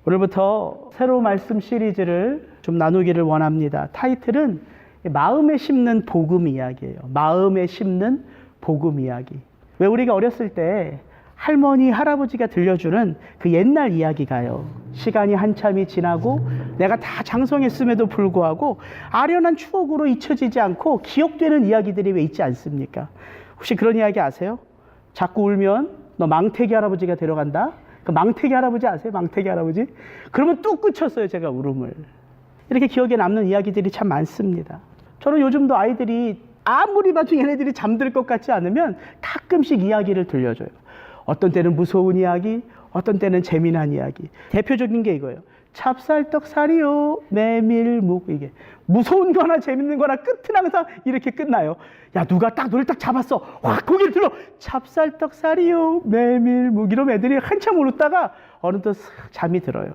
오늘부터 새로운 말씀 시리즈를 좀 나누기를 원합니다. 타이틀은 마음에 심는 복음 이야기예요. 마음에 심는 복음 이야기. 왜 우리가 어렸을 때 할머니, 할아버지가 들려주는 그 옛날 이야기가요. 시간이 한참이 지나고 내가 다 장성했음에도 불구하고 아련한 추억으로 잊혀지지 않고 기억되는 이야기들이 왜 있지 않습니까? 혹시 그런 이야기 아세요? 자꾸 울면 너 망태기 할아버지가 데려간다? 그 망태기 할아버지 아세요? 망태기 할아버지? 그러면 뚝 그쳤어요, 제가 울음을. 이렇게 기억에 남는 이야기들이 참 많습니다. 저는 요즘도 아이들이 아무리 봐도 얘네들이 잠들 것 같지 않으면 가끔씩 이야기를 들려줘요. 어떤 때는 무서운 이야기, 어떤 때는 재미난 이야기. 대표적인 게 이거예요. 찹쌀떡 사리요, 메밀묵. 이게 무서운 거나 재밌는 거나 끝은 항상 이렇게 끝나요. 야, 누가 딱 너를 딱 잡았어. 확 고개를 들어. 찹쌀떡 사리요, 메밀묵. 이러면 애들이 한참 울었다가 어느덧 잠이 들어요.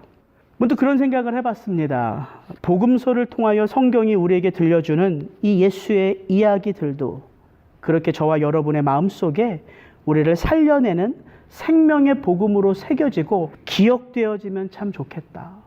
문득 그런 생각을 해봤습니다. 복음서를 통하여 성경이 우리에게 들려주는 이 예수의 이야기들도 그렇게 저와 여러분의 마음속에 우리를 살려내는 생명의 복음으로 새겨지고 기억되어지면 참 좋겠다.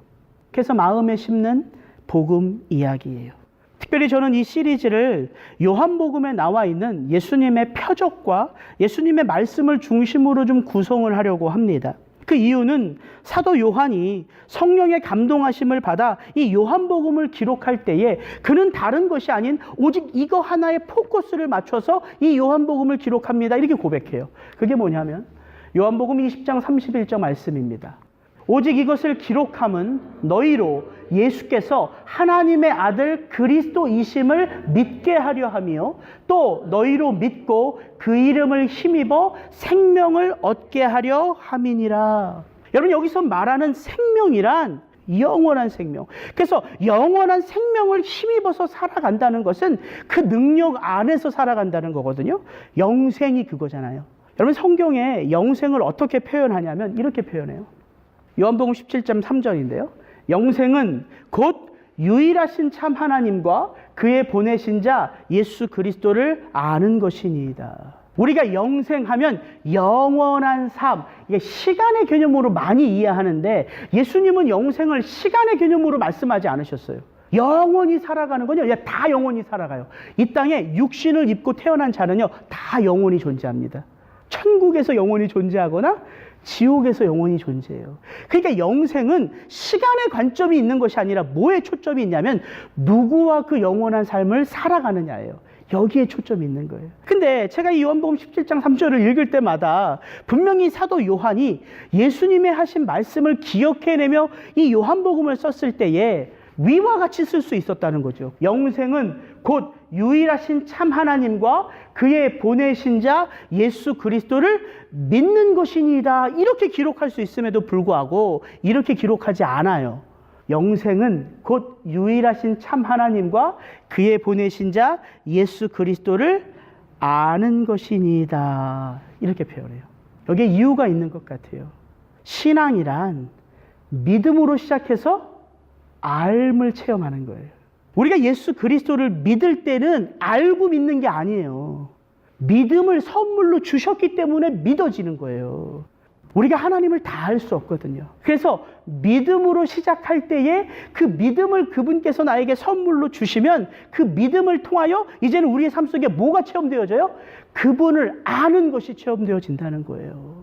그래서 마음에 심는 복음 이야기예요. 특별히 저는 이 시리즈를 요한복음에 나와 있는 예수님의 표적과 예수님의 말씀을 중심으로 좀 구성을 하려고 합니다. 그 이유는 사도 요한이 성령의 감동하심을 받아 이 요한복음을 기록할 때에 그는 다른 것이 아닌 오직 이거 하나에 포커스를 맞춰서 이 요한복음을 기록합니다. 이렇게 고백해요. 그게 뭐냐면 요한복음 20장 31절 말씀입니다. 오직 이것을 기록함은 너희로 예수께서 하나님의 아들 그리스도이심을 믿게 하려 하며 또 너희로 믿고 그 이름을 힘입어 생명을 얻게 하려 함이니라. 여러분, 여기서 말하는 생명이란 영원한 생명. 그래서 영원한 생명을 힘입어서 살아간다는 것은 그 능력 안에서 살아간다는 거거든요. 영생이 그거잖아요. 여러분, 성경에 영생을 어떻게 표현하냐면 이렇게 표현해요. 요한복음 17장 3절인데요. 영생은 곧 유일하신 참 하나님과 그의 보내신 자 예수 그리스도를 아는 것이니이다. 우리가 영생하면 영원한 삶, 이게 시간의 개념으로 많이 이해하는데 예수님은 영생을 시간의 개념으로 말씀하지 않으셨어요. 영원히 살아가는 건요, 다 영원히 살아가요. 이 땅에 육신을 입고 태어난 자는요, 다 영원히 존재합니다. 천국에서 영원히 존재하거나 지옥에서 영원히 존재해요. 그러니까 영생은 시간의 관점이 있는 것이 아니라 뭐에 초점이 있냐면 누구와 그 영원한 삶을 살아가느냐예요. 여기에 초점이 있는 거예요. 근데 제가 이 요한복음 17장 3절을 읽을 때마다 분명히 사도 요한이 예수님의 하신 말씀을 기억해내며 이 요한복음을 썼을 때에 위와 같이 쓸 수 있었다는 거죠. 영생은 곧 유일하신 참 하나님과 그의 보내신 자 예수 그리스도를 믿는 것이니이다. 이렇게 기록할 수 있음에도 불구하고 이렇게 기록하지 않아요. 영생은 곧 유일하신 참 하나님과 그의 보내신 자 예수 그리스도를 아는 것이니이다. 이렇게 표현해요. 여기에 이유가 있는 것 같아요. 신앙이란 믿음으로 시작해서 알을 체험하는 거예요. 우리가 예수 그리스도를 믿을 때는 알고 믿는 게 아니에요. 믿음을 선물로 주셨기 때문에 믿어지는 거예요. 우리가 하나님을 다 알 수 없거든요. 그래서 믿음으로 시작할 때에 그 믿음을 그분께서 나에게 선물로 주시면 그 믿음을 통하여 이제는 우리의 삶 속에 뭐가 체험되어져요? 그분을 아는 것이 체험되어진다는 거예요.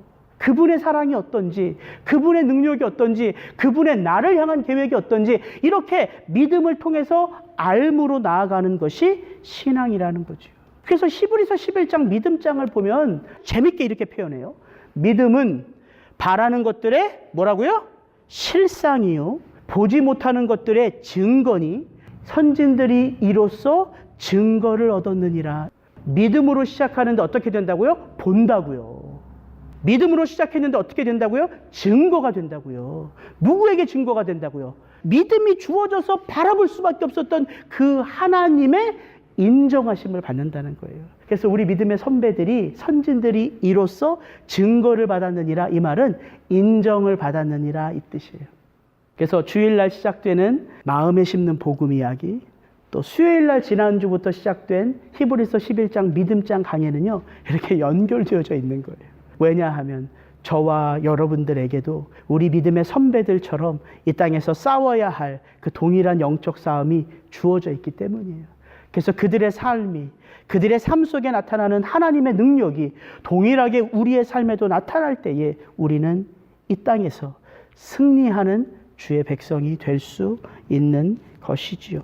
그분의 사랑이 어떤지, 그분의 능력이 어떤지, 그분의 나를 향한 계획이 어떤지 이렇게 믿음을 통해서 알므로 나아가는 것이 신앙이라는 거죠. 그래서 히브리서 11장 믿음장을 보면 재밌게 이렇게 표현해요. 믿음은 바라는 것들의 뭐라고요? 실상이요. 보지 못하는 것들의 증거니 선진들이 이로써 증거를 얻었느니라. 믿음으로 시작하는데 어떻게 된다고요? 본다고요. 믿음으로 시작했는데 어떻게 된다고요? 증거가 된다고요. 누구에게 증거가 된다고요? 믿음이 주어져서 바라볼 수밖에 없었던 그 하나님의 인정하심을 받는다는 거예요. 그래서 우리 믿음의 선배들이 선진들이 이로써 증거를 받았느니라, 이 말은 인정을 받았느니라 이 뜻이에요. 그래서 주일날 시작되는 마음에 심는 복음 이야기, 또 수요일날 지난주부터 시작된 히브리서 11장 믿음장 강해는요 이렇게 연결되어져 있는 거예요. 왜냐하면 저와 여러분들에게도 우리 믿음의 선배들처럼 이 땅에서 싸워야 할 그 동일한 영적 싸움이 주어져 있기 때문이에요. 그래서 그들의 삶이, 그들의 삶 속에 나타나는 하나님의 능력이 동일하게 우리의 삶에도 나타날 때에 우리는 이 땅에서 승리하는 주의 백성이 될 수 있는 것이지요.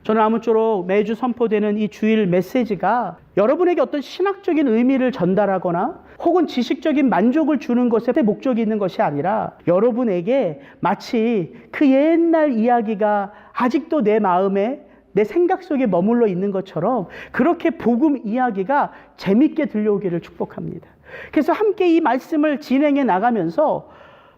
저는 아무쪼록 매주 선포되는 이 주일 메시지가 여러분에게 어떤 신학적인 의미를 전달하거나 혹은 지식적인 만족을 주는 것에 목적이 있는 것이 아니라 여러분에게 마치 그 옛날 이야기가 아직도 내 마음에, 내 생각 속에 머물러 있는 것처럼 그렇게 복음 이야기가 재밌게 들려오기를 축복합니다. 그래서 함께 이 말씀을 진행해 나가면서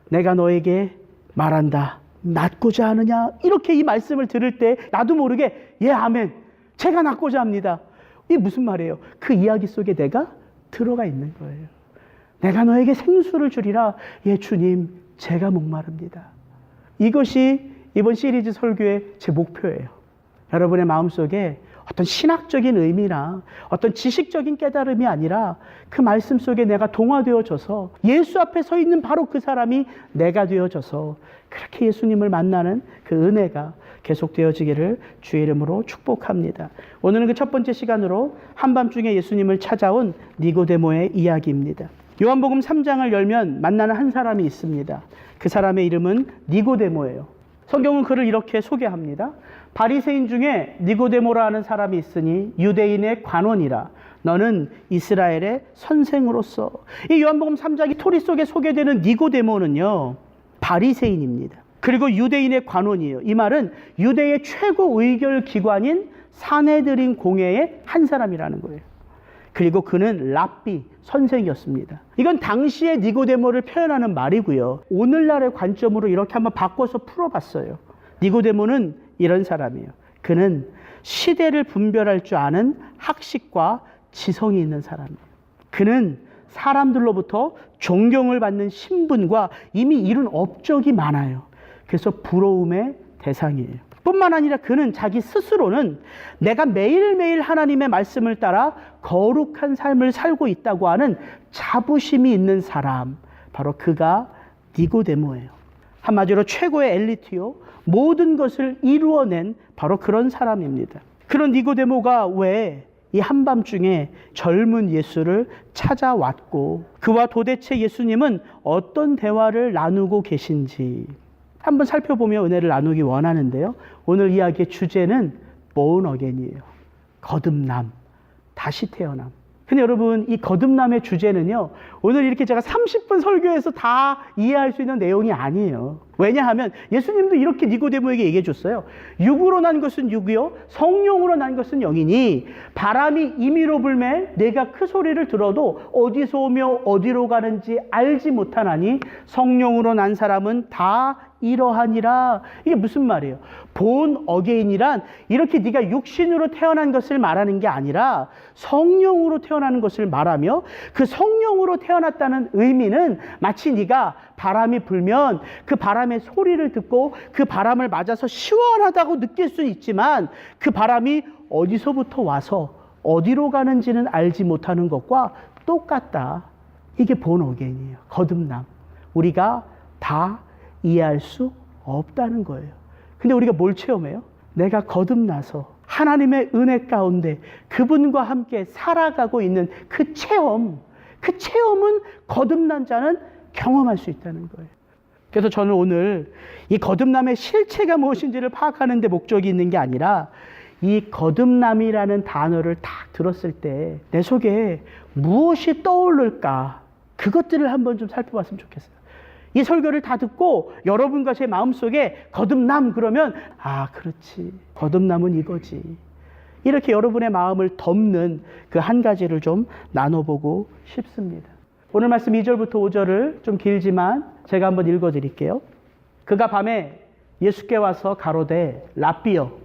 내가 너에게 말한다. 낫고자 하느냐? 이렇게 이 말씀을 들을 때 나도 모르게 예, 아멘. 제가 낫고자 합니다. 이게 무슨 말이에요? 그 이야기 속에 내가 들어가 있는 거예요. 내가 너에게 생수를 주리라. 예, 주님, 제가 목마릅니다. 이것이 이번 시리즈 설교의 제 목표예요. 여러분의 마음속에 어떤 신학적인 의미나 어떤 지식적인 깨달음이 아니라 그 말씀 속에 내가 동화되어져서 예수 앞에 서 있는 바로 그 사람이 내가 되어져서 그렇게 예수님을 만나는 그 은혜가 계속되어지기를 주의 이름으로 축복합니다. 오늘은 그 첫 번째 시간으로 한밤중에 예수님을 찾아온 니고데모의 이야기입니다. 요한복음 3장을 열면 만나는 한 사람이 있습니다. 그 사람의 이름은 니고데모예요. 성경은 그를 이렇게 소개합니다. 바리새인 중에 니고데모라 하는 사람이 있으니 유대인의 관원이라. 너는 이스라엘의 선생으로서. 이 요한복음 3장이 토리 속에 소개되는 니고데모는요, 바리새인입니다. 그리고 유대인의 관원이에요. 이 말은 유대의 최고 의결 기관인 산헤드린 공회의 한 사람이라는 거예요. 그리고 그는 랍비, 선생이었습니다. 이건 당시의 니고데모를 표현하는 말이고요. 오늘날의 관점으로 이렇게 한번 바꿔서 풀어봤어요. 니고데모는 이런 사람이에요. 그는 시대를 분별할 줄 아는 학식과 지성이 있는 사람이에요. 그는 사람들로부터 존경을 받는 신분과 이미 이룬 업적이 많아요. 그래서 부러움의 대상이에요. 뿐만 아니라 그는 자기 스스로는 내가 매일매일 하나님의 말씀을 따라 거룩한 삶을 살고 있다고 하는 자부심이 있는 사람, 바로 그가 니고데모예요. 한마디로 최고의 엘리트요, 모든 것을 이루어낸 바로 그런 사람입니다. 그런 니고데모가 왜 이 한밤중에 젊은 예수를 찾아왔고 그와 도대체 예수님은 어떤 대화를 나누고 계신지 한번 살펴보며 은혜를 나누기 원하는데요. 오늘 이야기의 주제는 born again이에요. 거듭남, 다시 태어남. 근데 여러분, 이 거듭남의 주제는요, 오늘 이렇게 제가 30분 설교해서 다 이해할 수 있는 내용이 아니에요. 왜냐하면 예수님도 이렇게 니고데모에게 얘기해 줬어요. 육으로 난 것은 육이요, 성령으로 난 것은 영이니 바람이 임의로 불매 내가 그 소리를 들어도 어디서 오며 어디로 가는지 알지 못하나니 성령으로 난 사람은 다 이러하니라. 이게 무슨 말이에요? born again이란 이렇게 네가 육신으로 태어난 것을 말하는 게 아니라 성령으로 태어나는 것을 말하며, 그 성령으로 태어났다는 의미는 마치 네가 바람이 불면 그 바람의 소리를 듣고 그 바람을 맞아서 시원하다고 느낄 수 있지만 그 바람이 어디서부터 와서 어디로 가는지는 알지 못하는 것과 똑같다. 이게 born again이에요. 거듭남. 우리가 다 이해할 수 없다는 거예요. 근데 우리가 뭘 체험해요? 내가 거듭나서 하나님의 은혜 가운데 그분과 함께 살아가고 있는 그 체험은 거듭난 자는 경험할 수 있다는 거예요. 그래서 저는 오늘 이 거듭남의 실체가 무엇인지를 파악하는 데 목적이 있는 게 아니라 이 거듭남이라는 단어를 딱 들었을 때 내 속에 무엇이 떠오를까, 그것들을 한번 좀 살펴봤으면 좋겠어요. 이 설교를 다 듣고 여러분과 제 마음속에 거듭남 그러면 아, 그렇지, 거듭남은 이거지, 이렇게 여러분의 마음을 덮는 그 한 가지를 좀 나눠보고 싶습니다. 오늘 말씀 2절부터 5절을 좀 길지만 제가 한번 읽어드릴게요. 그가 밤에 예수께 와서 가로되 랍비여,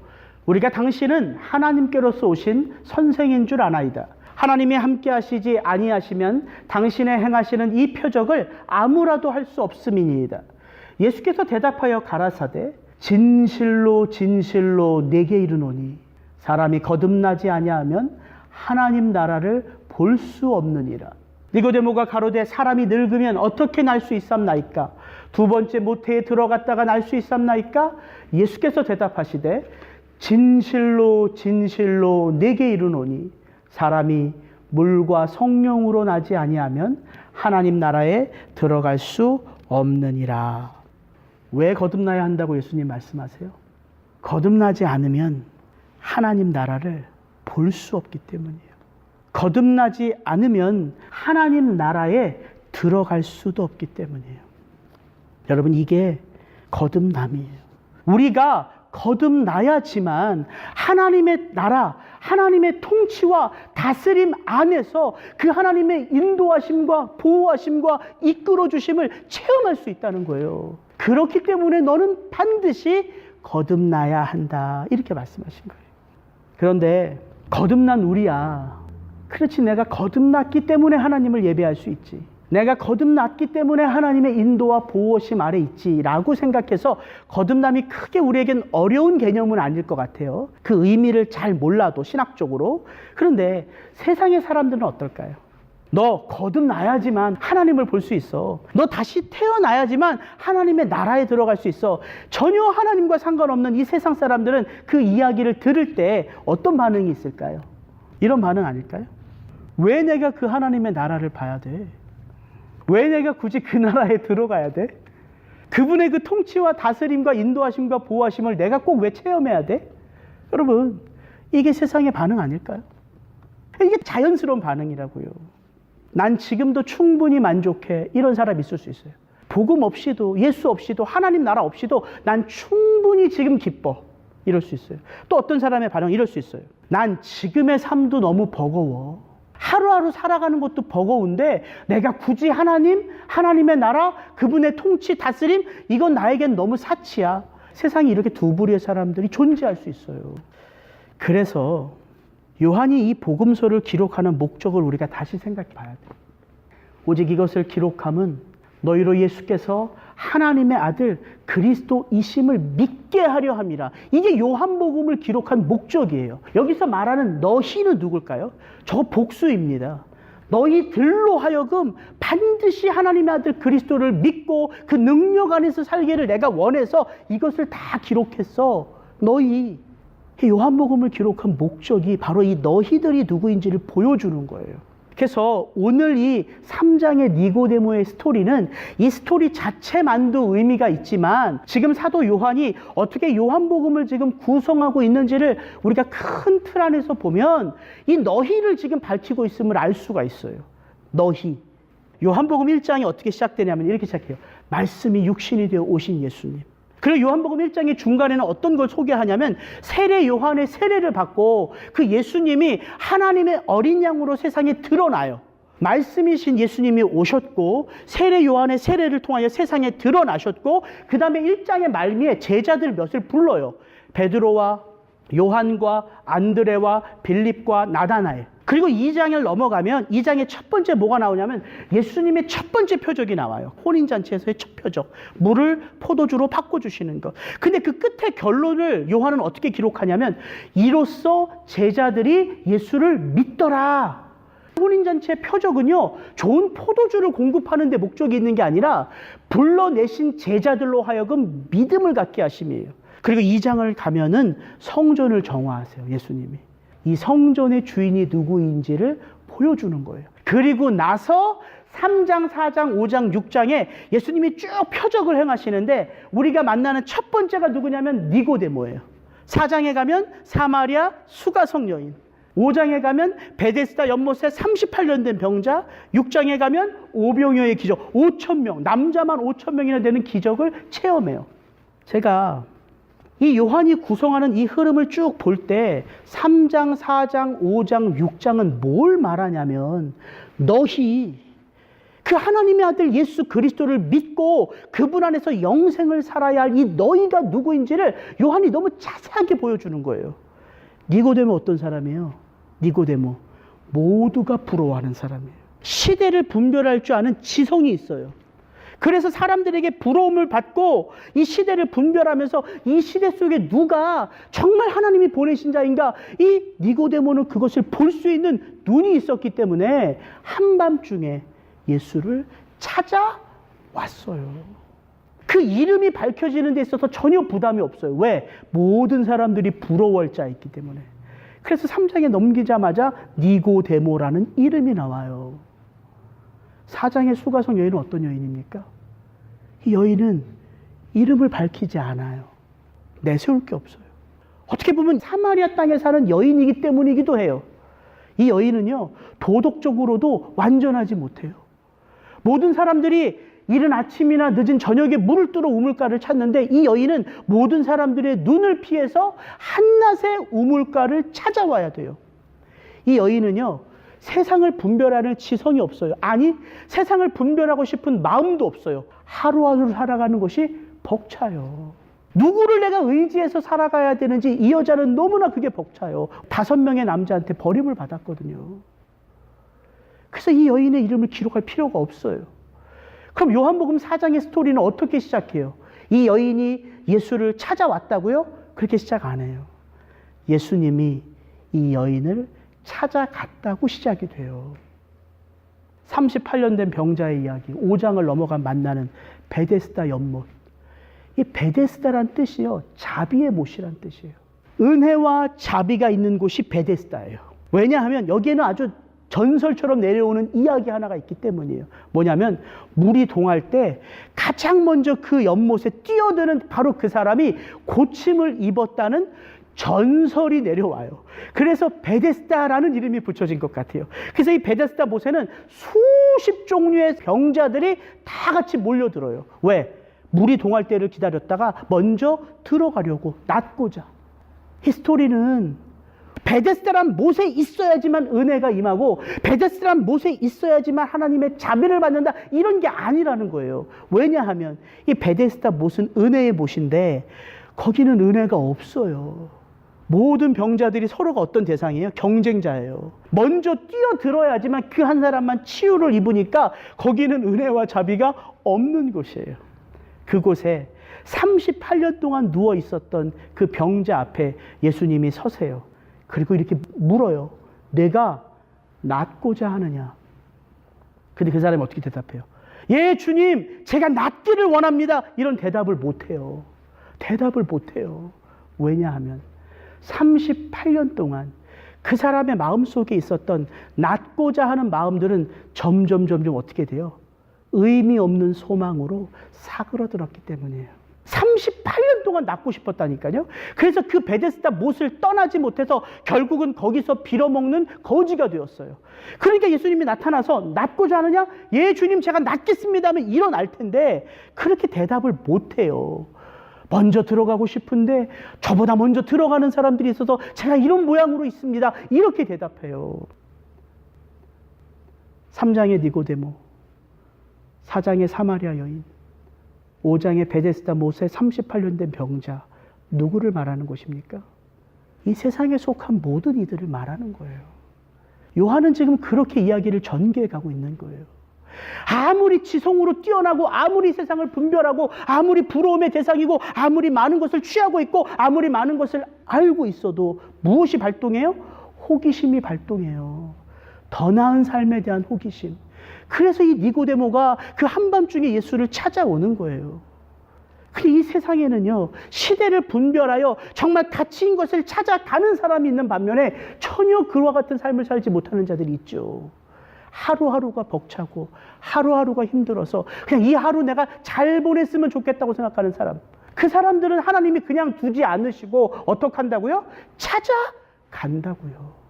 우리가 당신은 하나님께로서 오신 선생인 줄 아나이다. 하나님이 함께 하시지 아니하시면 당신의 행하시는 이 표적을 아무라도 할 수 없음이니이다. 예수께서 대답하여 가라사대 진실로 진실로 내게 이르노니 사람이 거듭나지 아니하면 하나님 나라를 볼 수 없느니라. 니고데모가 가로되 사람이 늙으면 어떻게 날 수 있삼나이까? 두 번째 모태에 들어갔다가 날 수 있삼나이까? 예수께서 대답하시되 진실로 진실로 내게 이르노니 사람이 물과 성령으로 나지 아니하면 하나님 나라에 들어갈 수 없느니라. 왜 거듭나야 한다고 예수님 말씀하세요? 거듭나지 않으면 하나님 나라를 볼 수 없기 때문이에요. 거듭나지 않으면 하나님 나라에 들어갈 수도 없기 때문이에요. 여러분, 이게 거듭남이에요. 우리가 거듭나야지만 하나님의 나라, 하나님의 통치와 다스림 안에서 그 하나님의 인도하심과 보호하심과 이끌어주심을 체험할 수 있다는 거예요. 그렇기 때문에 너는 반드시 거듭나야 한다, 이렇게 말씀하신 거예요. 그런데 거듭난 우리야, 그렇지, 내가 거듭났기 때문에 하나님을 예배할 수 있지, 내가 거듭났기 때문에 하나님의 인도와 보호심 아래 있지라고 생각해서 거듭남이 크게 우리에겐 어려운 개념은 아닐 것 같아요. 그 의미를 잘 몰라도 신학적으로. 그런데 세상의 사람들은 어떨까요? 너 거듭나야지만 하나님을 볼 수 있어. 너 다시 태어나야지만 하나님의 나라에 들어갈 수 있어. 전혀 하나님과 상관없는 이 세상 사람들은 그 이야기를 들을 때 어떤 반응이 있을까요? 이런 반응 아닐까요? 왜 내가 그 하나님의 나라를 봐야 돼? 왜 내가 굳이 그 나라에 들어가야 돼? 그분의 그 통치와 다스림과 인도하심과 보호하심을 내가 꼭 왜 체험해야 돼? 여러분, 이게 세상의 반응 아닐까요? 이게 자연스러운 반응이라고요. 난 지금도 충분히 만족해. 이런 사람 있을 수 있어요. 복음 없이도, 예수 없이도, 하나님 나라 없이도 난 충분히 지금 기뻐. 이럴 수 있어요. 또 어떤 사람의 반응 이럴 수 있어요. 난 지금의 삶도 너무 버거워. 하루하루 살아가는 것도 버거운데 내가 굳이 하나님의 나라, 그분의 통치, 다스림, 이건 나에겐 너무 사치야. 세상에 이렇게 두 부류의 사람들이 존재할 수 있어요. 그래서 요한이 이 복음서를 기록하는 목적을 우리가 다시 생각해 봐야 돼요. 오직 이것을 기록함은 너희로 예수께서 하나님의 아들 그리스도이심을 믿게 하려 함이라. 이게 요한복음을 기록한 목적이에요. 여기서 말하는 너희는 누굴까요? 저 복수입니다. 너희들로 하여금 반드시 하나님의 아들 그리스도를 믿고 그 능력 안에서 살기를 내가 원해서 이것을 다 기록했어. 너희. 요한복음을 기록한 목적이 바로 이 너희들이 누구인지를 보여주는 거예요. 그래서 오늘 이 3장의 니고데모의 스토리는 이 스토리 자체만도 의미가 있지만 지금 사도 요한이 어떻게 요한복음을 지금 구성하고 있는지를 우리가 큰 틀 안에서 보면 이 너희를 지금 밝히고 있음을 알 수가 있어요. 너희. 요한복음 1장이 어떻게 시작되냐면 이렇게 시작해요. 말씀이 육신이 되어 오신 예수님. 그리고 요한복음 1장의 중간에는 어떤 걸 소개하냐면 세례 요한의 세례를 받고 그 예수님이 하나님의 어린 양으로 세상에 드러나요. 말씀이신 예수님이 오셨고 세례 요한의 세례를 통하여 세상에 드러나셨고 그 다음에 1장의 말미에 제자들 몇을 불러요. 베드로와 요한과 안드레와 빌립과 나다나엘. 그리고 2장을 넘어가면 2장의 첫 번째 뭐가 나오냐면 예수님의 첫 번째 표적이 나와요. 혼인잔치에서의 첫 표적. 물을 포도주로 바꿔주시는 것. 근데 그 끝에 결론을 요한은 어떻게 기록하냐면 이로써 제자들이 예수를 믿더라. 혼인잔치의 표적은요, 좋은 포도주를 공급하는 데 목적이 있는 게 아니라 불러내신 제자들로 하여금 믿음을 갖게 하심이에요. 그리고 2장을 가면은 성전을 정화하세요, 예수님이. 이 성전의 주인이 누구인지를 보여주는 거예요. 그리고 나서 3장, 4장, 5장, 6장에 예수님이 쭉 표적을 행하시는데 우리가 만나는 첫 번째가 누구냐면 니고데모예요. 4장에 가면 사마리아 수가성 여인, 5장에 가면 베데스다 연못에 38년 된 병자, 6장에 가면 오병이어의 기적, 5,000명, 남자만 5,000명이나 되는 기적을 체험해요. 제가 이 요한이 구성하는 이 흐름을 쭉 볼 때 3장, 4장, 5장, 6장은 뭘 말하냐면 너희 그 하나님의 아들 예수 그리스도를 믿고 그분 안에서 영생을 살아야 할 이 너희가 누구인지를 요한이 너무 자세하게 보여주는 거예요. 니고데모 어떤 사람이에요? 니고데모 모두가 부러워하는 사람이에요. 시대를 분별할 줄 아는 지성이 있어요. 그래서 사람들에게 부러움을 받고 이 시대를 분별하면서 이 시대 속에 누가 정말 하나님이 보내신 자인가, 이 니고데모는 그것을 볼 수 있는 눈이 있었기 때문에 한밤중에 예수를 찾아왔어요. 그 이름이 밝혀지는 데 있어서 전혀 부담이 없어요. 왜? 모든 사람들이 부러워할 자였기 때문에. 그래서 3장에 넘기자마자 니고데모라는 이름이 나와요. 4장의 수가성 여인은 어떤 여인입니까? 이 여인은 이름을 밝히지 않아요. 내세울 게 없어요. 어떻게 보면 사마리아 땅에 사는 여인이기 때문이기도 해요. 이 여인은요, 도덕적으로도 완전하지 못해요. 모든 사람들이 이른 아침이나 늦은 저녁에 물을 뜨러 우물가를 찾는데 이 여인은 모든 사람들의 눈을 피해서 한낮에 우물가를 찾아와야 돼요. 이 여인은요, 세상을 분별하는 지성이 없어요. 아니, 세상을 분별하고 싶은 마음도 없어요. 하루하루 살아가는 것이 벅차요. 누구를 내가 의지해서 살아가야 되는지 이 여자는 너무나 그게 벅차요. 5명의 남자한테 버림을 받았거든요. 그래서 이 여인의 이름을 기록할 필요가 없어요. 그럼 요한복음 4장의 스토리는 어떻게 시작해요? 이 여인이 예수를 찾아왔다고요? 그렇게 시작 안 해요. 예수님이 이 여인을 찾아갔다고 시작이 돼요. 38년 된 병자의 이야기, 5장을 넘어가 만나는 베데스다 연못. 이 베데스다란 뜻이요, 자비의 못이란 뜻이에요. 은혜와 자비가 있는 곳이 베데스다예요. 왜냐하면 여기에는 아주 전설처럼 내려오는 이야기 하나가 있기 때문이에요. 뭐냐면 물이 동할 때 가장 먼저 그 연못에 뛰어드는 바로 그 사람이 고침을 입었다는 전설이 내려와요. 그래서 베데스다라는 이름이 붙여진 것 같아요. 그래서 이 베데스다 못에는 수십 종류의 병자들이 다 같이 몰려들어요. 왜? 물이 동할 때를 기다렸다가 먼저 들어가려고, 낫고자. 이 스토리는 베데스다란 못에 있어야지만 은혜가 임하고 베데스다란 못에 있어야지만 하나님의 자비를 받는다, 이런 게 아니라는 거예요. 왜냐하면 이 베데스다 못은 은혜의 못인데 거기는 은혜가 없어요. 모든 병자들이 서로가 어떤 대상이에요? 경쟁자예요. 먼저 뛰어들어야지만 그 한 사람만 치유를 입으니까 거기는 은혜와 자비가 없는 곳이에요. 그곳에 38년 동안 누워 있었던 그 병자 앞에 예수님이 서세요. 그리고 이렇게 물어요. 내가 낫고자 하느냐? 근데 그 사람이 어떻게 대답해요? 예, 주님, 제가 낫기를 원합니다. 이런 대답을 못해요. 대답을 못해요. 왜냐하면 38년 동안 그 사람의 마음속에 있었던 낫고자 하는 마음들은 점점 어떻게 돼요? 의미 없는 소망으로 사그러들었기 때문이에요. 38년 동안 낫고 싶었다니까요. 그래서 그 베데스다 못을 떠나지 못해서 결국은 거기서 빌어먹는 거지가 되었어요. 그러니까 예수님이 나타나서 낫고자 하느냐? 예, 주님, 제가 낫겠습니다 하면 일어날 텐데 그렇게 대답을 못해요. 먼저 들어가고 싶은데 저보다 먼저 들어가는 사람들이 있어서 제가 이런 모양으로 있습니다, 이렇게 대답해요. 3장의 니고데모, 4장의 사마리아 여인, 5장의 베데스다 못에 38년 된 병자, 누구를 말하는 것입니까? 이 세상에 속한 모든 이들을 말하는 거예요. 요한은 지금 그렇게 이야기를 전개해 가고 있는 거예요. 아무리 지성으로 뛰어나고 아무리 세상을 분별하고 아무리 부러움의 대상이고 아무리 많은 것을 취하고 있고 아무리 많은 것을 알고 있어도 무엇이 발동해요? 호기심이 발동해요. 더 나은 삶에 대한 호기심. 그래서 이 니고데모가 그 한밤중에 예수를 찾아오는 거예요. 근데 이 세상에는요, 시대를 분별하여 정말 가치인 것을 찾아가는 사람이 있는 반면에 전혀 그와 같은 삶을 살지 못하는 자들이 있죠. 하루하루가 벅차고 하루하루가 힘들어서 그냥 이 하루 내가 잘 보냈으면 좋겠다고 생각하는 사람, 그 사람들은 하나님이 그냥 두지 않으시고 어떻게 한다고요? 찾아간다고요.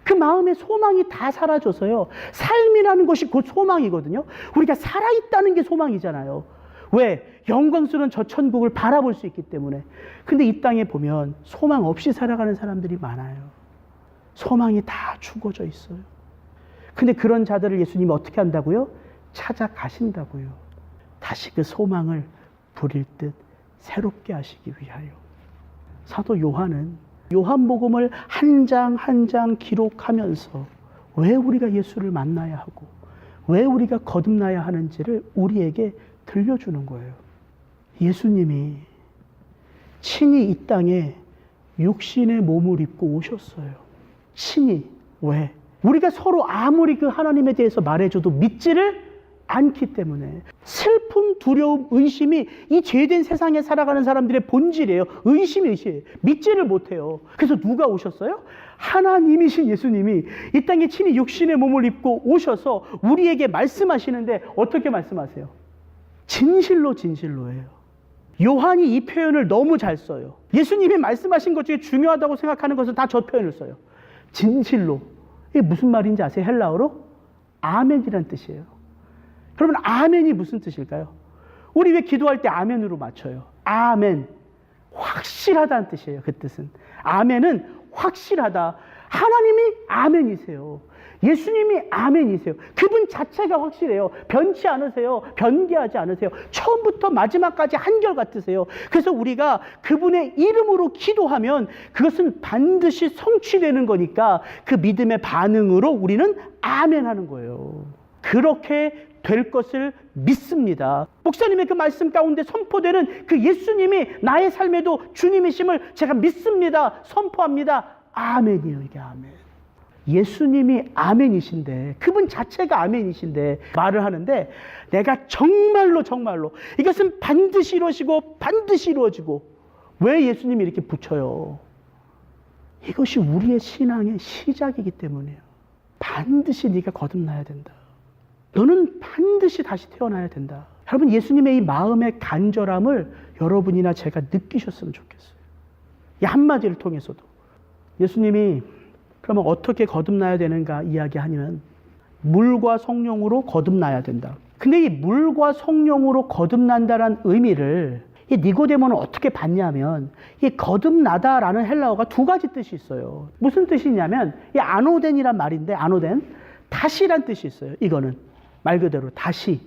그 마음의 소망이 다 사라져서요, 삶이라는 것이 곧 소망이거든요. 우리가 살아있다는 게 소망이잖아요. 왜? 영광스러운 저 천국을 바라볼 수 있기 때문에. 근데 이 땅에 보면 소망 없이 살아가는 사람들이 많아요. 소망이 다 죽어져 있어요. 근데 그런 자들을 예수님이 어떻게 한다고요? 찾아가신다고요. 다시 그 소망을 부릴 듯 새롭게 하시기 위하여. 사도 요한은 요한복음을 한 장 한 장 기록하면서 왜 우리가 예수를 만나야 하고 왜 우리가 거듭나야 하는지를 우리에게 들려주는 거예요. 예수님이 친히 이 땅에 육신의 몸을 입고 오셨어요. 친히. 왜? 우리가 서로 아무리 그 하나님에 대해서 말해줘도 믿지를 않기 때문에. 슬픔, 두려움, 의심이 이 죄된 세상에 살아가는 사람들의 본질이에요. 의심이에요. 믿지를 못해요. 그래서 누가 오셨어요? 하나님이신 예수님이 이 땅에 친히 육신의 몸을 입고 오셔서 우리에게 말씀하시는데 어떻게 말씀하세요? 진실로 진실로예요. 요한이 이 표현을 너무 잘 써요. 예수님이 말씀하신 것 중에 중요하다고 생각하는 것은 다 저 표현을 써요. 진실로. 이게 무슨 말인지 아세요? 헬라어로? 아멘이란 뜻이에요. 그러면 아멘이 무슨 뜻일까요? 우리 왜 기도할 때 아멘으로 맞춰요? 아멘. 확실하다는 뜻이에요. 그 뜻은. 아멘은 확실하다. 하나님이 아멘이세요. 예수님이 아멘이세요. 그분 자체가 확실해요. 변치 않으세요. 변개하지 않으세요. 처음부터 마지막까지 한결같으세요. 그래서 우리가 그분의 이름으로 기도하면 그것은 반드시 성취되는 거니까 그 믿음의 반응으로 우리는 아멘하는 거예요. 그렇게 될 것을 믿습니다. 목사님의 그 말씀 가운데 선포되는 그 예수님이 나의 삶에도 주님이심을 제가 믿습니다. 선포합니다. 아멘이에요. 이게 아멘. 예수님이 아멘이신데, 그분 자체가 아멘이신데 말을 하는데, 내가 정말로 이것은 반드시 이루어지고 반드시 이루어지고. 왜 예수님이 이렇게 붙여요? 이것이 우리의 신앙의 시작이기 때문이에요. 반드시 네가 거듭나야 된다. 너는 반드시 다시 태어나야 된다. 여러분, 예수님의 이 마음의 간절함을 여러분이나 제가 느끼셨으면 좋겠어요. 이 한마디를 통해서도. 예수님이 그러면 어떻게 거듭나야 되는가 이야기하면 물과 성령으로 거듭나야 된다. 근데 이 물과 성령으로 거듭난다는 의미를 이 니고데모는 어떻게 봤냐면, 이 거듭나다라는 헬라어가 두 가지 뜻이 있어요. 무슨 뜻이냐면 이 아노덴이란 말인데, 아노덴 다시란 뜻이 있어요. 이거는 말 그대로 다시.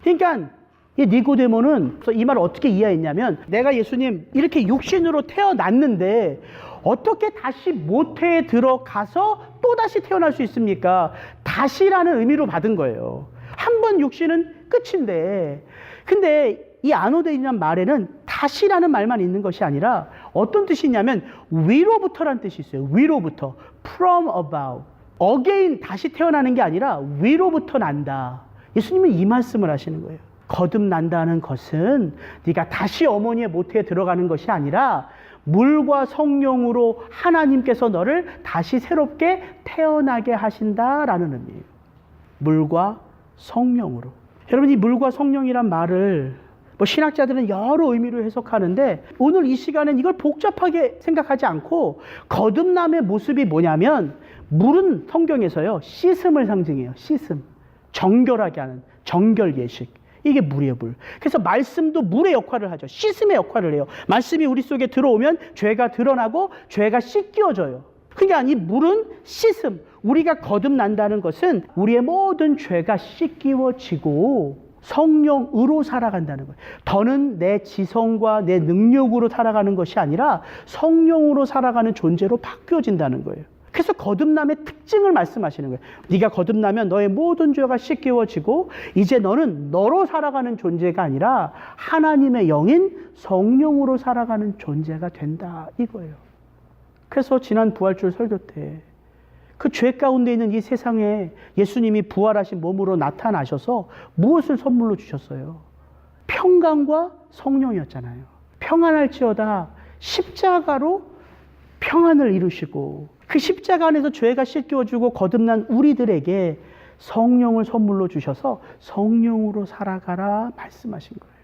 그러니까 이 니고데모는 이 말을 어떻게 이해했냐면, 내가 예수님 이렇게 육신으로 태어났는데 어떻게 다시 모태에 들어가서 또다시 태어날 수 있습니까? 다시라는 의미로 받은 거예요. 한 번 육신은 끝인데. 근데 이 아노덴이라는 말에는 다시라는 말만 있는 것이 아니라 어떤 뜻이 있냐면 위로부터라는 뜻이 있어요. 위로부터. From above. again 다시 태어나는 게 아니라 위로부터 난다. 예수님은 이 말씀을 하시는 거예요. 거듭난다는 것은 네가 다시 어머니의 모태에 들어가는 것이 아니라 물과 성령으로 하나님께서 너를 다시 새롭게 태어나게 하신다라는 의미예요. 물과 성령으로. 여러분, 이 물과 성령이란 말을 신학자들은 여러 의미로 해석하는데, 오늘 이 시간엔 이걸 복잡하게 생각하지 않고 거듭남의 모습이 뭐냐면, 물은 성경에서요 씻음을 상징해요. 씻음. 정결하게 하는 정결 예식. 이게 물이에요, 물. 그래서 말씀도 물의 역할을 하죠. 씻음의 역할을 해요. 말씀이 우리 속에 들어오면 죄가 드러나고 죄가 씻겨져요. 그러니까 이 물은 씻음. 우리가 거듭난다는 것은 우리의 모든 죄가 씻기워지고 성령으로 살아간다는 거예요. 더는 내 지성과 내 능력으로 살아가는 것이 아니라 성령으로 살아가는 존재로 바뀌어진다는 거예요. 그래서 거듭남의 특징을 말씀하시는 거예요. 네가 거듭나면 너의 모든 죄가 씻겨지고 이제 너는 너로 살아가는 존재가 아니라 하나님의 영인 성령으로 살아가는 존재가 된다, 이거예요. 그래서 지난 부활절 설교 때 그 죄 가운데 있는 이 세상에 예수님이 부활하신 몸으로 나타나셔서 무엇을 선물로 주셨어요? 평강과 성령이었잖아요. 평안할지어다 십자가로 평안을 이루시고, 그 십자가 안에서 죄가 씻겨주고 거듭난 우리들에게 성령을 선물로 주셔서 성령으로 살아가라 말씀하신 거예요.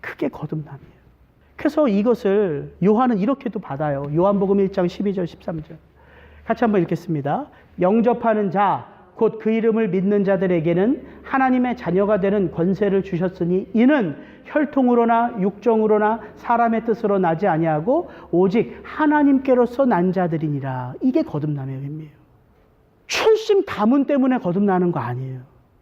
그게 거듭남이에요. 그래서 이것을 요한은 이렇게도 받아요. 요한복음 1장 12절 13절 같이 한번 읽겠습니다. 영접하는 자 곧 그 이름을 믿는 자들에게는 하나님의 자녀가 되는 권세를 주셨으니 이는 혈통으로나 육정으로나 사람의 뜻으로 나지 아니하고 오직 하나님께로서 난 자들이니라. 이게 거듭남의 의미예요. 출심 가문 때문에 거듭나는 거 아니에요.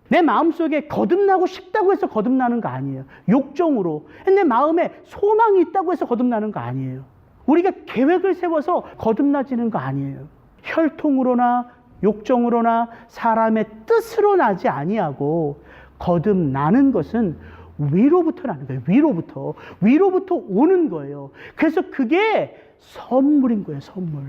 내 마음속에 거듭나고 싶다고 해서 거듭나는 거 아니에요. 욕정으로. 내 마음에 소망이 있다고 해서 거듭나는 거 아니에요. 우리가 계획을 세워서 거듭나지는 거 아니에요. 혈통으로나 욕정으로나 사람의 뜻으로 나지 아니하고 거듭나는 것은 위로부터 나는 거예요. 위로부터 오는 거예요. 그래서 그게 선물인 거예요. 선물.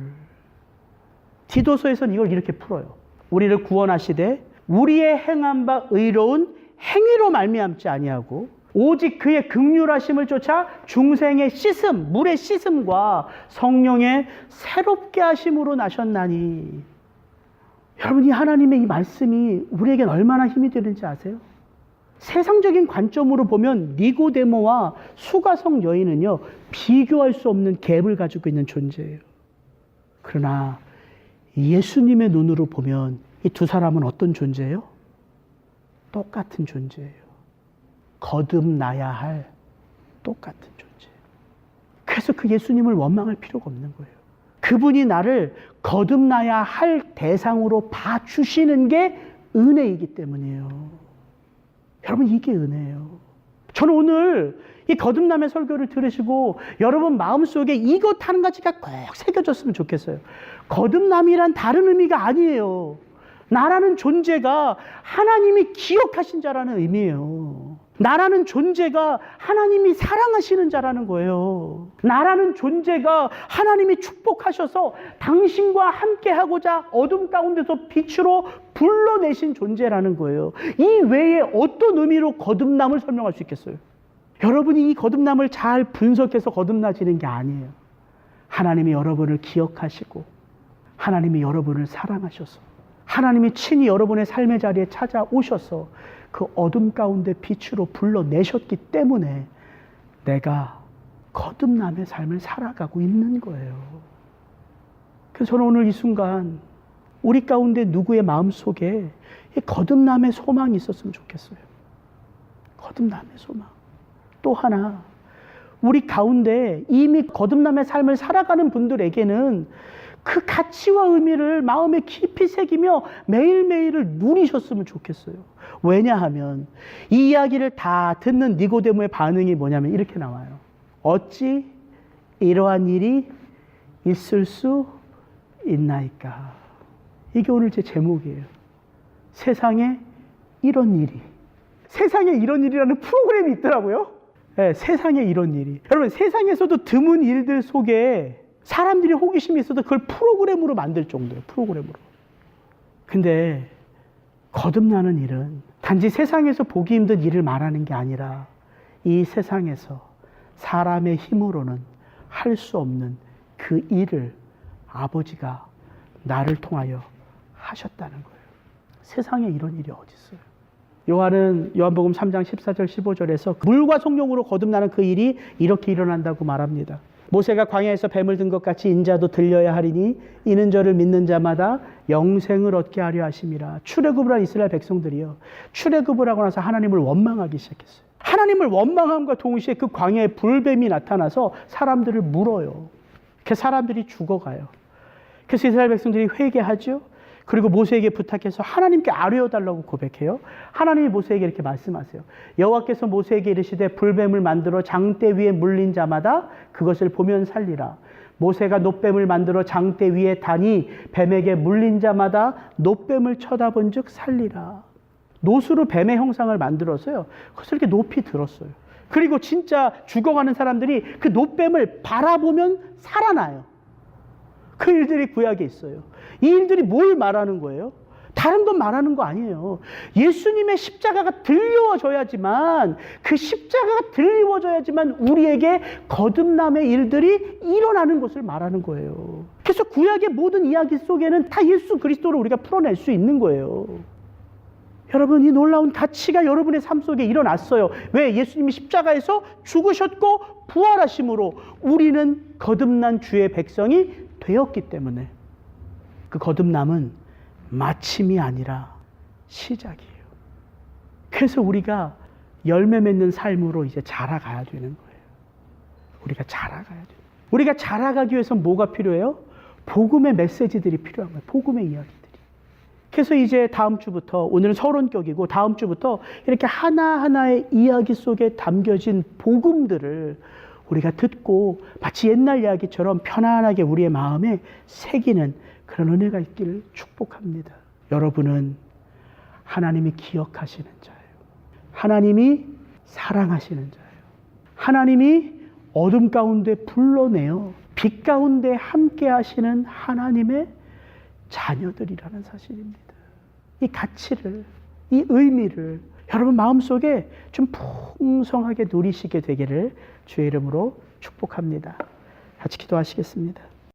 디도서에서는 이걸 이렇게 풀어요. 우리를 구원하시되 우리의 행한 바 의로운 행위로 말미암지 아니하고 오직 그의 긍휼하심을 쫓아 중생의 씻음, 물의 씻음과 성령의 새롭게 하심으로 나셨나니. 여러분, 이 하나님의 이 말씀이 우리에겐 얼마나 힘이 되는지 아세요? 세상적인 관점으로 보면 니고데모와 수가성 여인은요, 비교할 수 없는 갭을 가지고 있는 존재예요. 그러나 예수님의 눈으로 보면 이 두 사람은 어떤 존재예요? 똑같은 존재예요. 거듭나야 할 똑같은 존재. 그래서 그 예수님을 원망할 필요가 없는 거예요. 그분이 나를 거듭나야 할 대상으로 봐주시는 게 은혜이기 때문이에요. 여러분, 이게 은혜예요. 저는 오늘 이 거듭남의 설교를 들으시고 여러분 마음속에 이것 한 가지가 꼭 새겨졌으면 좋겠어요. 거듭남이란 다른 의미가 아니에요. 나라는 존재가 하나님이 기억하신 자라는 의미예요. 나라는 존재가 하나님이 사랑하시는 자라는 거예요. 나라는 존재가 하나님이 축복하셔서 당신과 함께 하고자 어둠 가운데서 빛으로 불러내신 존재라는 거예요. 이 외에 어떤 의미로 거듭남을 설명할 수 있겠어요? 여러분이 이 거듭남을 잘 분석해서 거듭나지는 게 아니에요. 하나님이 여러분을 기억하시고 하나님이 여러분을 사랑하셔서 하나님이 친히 여러분의 삶의 자리에 찾아오셔서 그 어둠 가운데 빛으로 불러내셨기 때문에 내가 거듭남의 삶을 살아가고 있는 거예요. 그래서 저는 오늘 이 순간 우리 가운데 누구의 마음속에 이 거듭남의 소망이 있었으면 좋겠어요. 거듭남의 소망. 또 하나, 우리 가운데 이미 거듭남의 삶을 살아가는 분들에게는 그 가치와 의미를 마음에 깊이 새기며 매일매일을 누리셨으면 좋겠어요. 왜냐하면 이 이야기를 다 듣는 니고데모의 반응이 뭐냐면 이렇게 나와요. 어찌 이러한 일이 있을 수 있나이까. 이게 오늘 제 제목이에요. 세상에 이런 일이. 세상에 이런 일이라는 프로그램이 있더라고요. 네, 세상에 이런 일이. 여러분, 세상에서도 드문 일들 속에 사람들이 호기심이 있어도 그걸 프로그램으로 만들 정도예요. 프로그램으로. 근데 거듭나는 일은 단지 세상에서 보기 힘든 일을 말하는 게 아니라 이 세상에서 사람의 힘으로는 할 수 없는 그 일을 아버지가 나를 통하여 하셨다는 거예요. 세상에 이런 일이 어디 있어요? 요한은 요한복음 3장 14절 15절에서 물과 성령으로 거듭나는 그 일이 이렇게 일어난다고 말합니다. 모세가 광야에서 뱀을 든 것 같이 인자도 들려야 하리니 이는 저를 믿는 자마다 영생을 얻게 하려 하심이라. 출애굽을 한 이스라엘 백성들이요, 출애굽을 하고 나서 하나님을 원망하기 시작했어요. 하나님을 원망함과 동시에 그 광야에 불뱀이 나타나서 사람들을 물어요. 그 사람들이 죽어가요. 그래서 이스라엘 백성들이 회개하죠. 그리고 모세에게 부탁해서 하나님께 아뢰어달라고 고백해요. 하나님이 모세에게 이렇게 말씀하세요. 여호와께서 모세에게 이르시되 불뱀을 만들어 장대 위에 물린 자마다 그것을 보면 살리라. 모세가 놋뱀을 만들어 장대 위에 다니 뱀에게 물린 자마다 놋뱀을 쳐다본 즉 살리라. 놋으로 뱀의 형상을 만들어서요, 그것을 이렇게 높이 들었어요. 그리고 진짜 죽어가는 사람들이 그 놋뱀을 바라보면 살아나요. 그 일들이 구약에 있어요. 이 일들이 뭘 말하는 거예요? 다른 건 말하는 거 아니에요. 예수님의 십자가가 들려워져야지만, 그 십자가가 들려워져야지만 우리에게 거듭남의 일들이 일어나는 것을 말하는 거예요. 그래서 구약의 모든 이야기 속에는 다 예수 그리스도를 우리가 풀어낼 수 있는 거예요. 여러분, 이 놀라운 가치가 여러분의 삶 속에 일어났어요. 왜? 예수님이 십자가에서 죽으셨고 부활하심으로 우리는 거듭난 주의 백성이 되었기 때문에. 그 거듭남은 마침이 아니라 시작이에요. 그래서 우리가 열매 맺는 삶으로 이제 자라가야 되는 거예요. 우리가 자라가야 돼요. 우리가 자라가기 위해서 뭐가 필요해요? 복음의 메시지들이 필요한 거예요. 복음의 이야기들이. 그래서 이제 다음 주부터, 오늘은 서론격이고 다음 주부터 이렇게 하나하나의 이야기 속에 담겨진 복음들을 우리가 듣고 마치 옛날 이야기처럼 편안하게 우리의 마음에 새기는 그런 은혜가 있기를 축복합니다. 여러분은 하나님이 기억하시는 자예요. 하나님이 사랑하시는 자예요. 하나님이 어둠 가운데 불러내어 빛 가운데 함께 하시는 하나님의 자녀들이라는 사실입니다. 이 가치를, 이 의미를 여러분 마음속에 좀 풍성하게 누리시게 되기를 주의 이름으로 축복합니다. 같이 기도하시겠습니다.